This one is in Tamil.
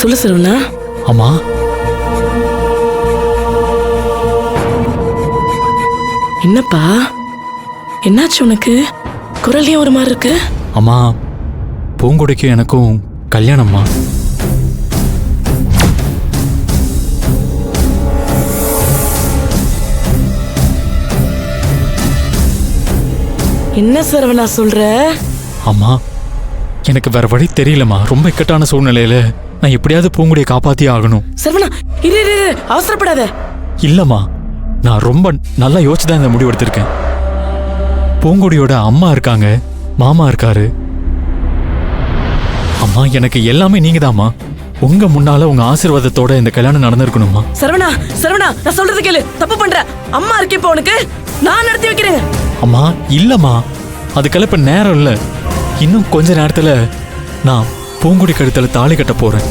சொல்லு சரவணா. அம்மா, என்னப்பா, என்னாச்சு உனக்கு? குரல்லையும் ஒரு மாதிரி இருக்கு. அம்மா, பூங்கொடிக்கும் எனக்கும் கல்யாணம்மா. என்ன சரவணா சொல்ற? அம்மா, எனக்கு வேற வழி தெரியலம்மா. ரொம்ப இக்கட்டான சூழ்நிலையில நான் எப்படியாவது பூங்குடியை காப்பாத்தி ஆகணும். சரவணா, இரு இரு இரு, அவசரப்படாத. இல்லம்மா, நான் ரொம்ப நல்லா யோசிச்சுதான் இந்த முடிவு எடுத்திருக்கேன். பூங்குடியோட அம்மா இருக்காங்க, மாமா இருக்காரு. அம்மா, எனக்கு எல்லாமே நீங்க தான்மா. உங்க முன்னால உங்க ஆசீர்வாதத்தோட இந்த கல்யாணம் நடந்திருக்கணுமா? சரவணா, சரவணா, நான் சொல்றது கேளு. தப்பு பண்ற. அம்மா இருக்கே இப்ப உனக்கு, நான் நடத்தி வைக்கிறேன். அம்மா, இல்லம்மா, அதுக்கெல்லாம் இப்ப நேரம் இல்ல. இன்னும் கொஞ்ச நேரத்துல நான் பூங்குடி கழுத்துல தாலி கட்ட போறேன்.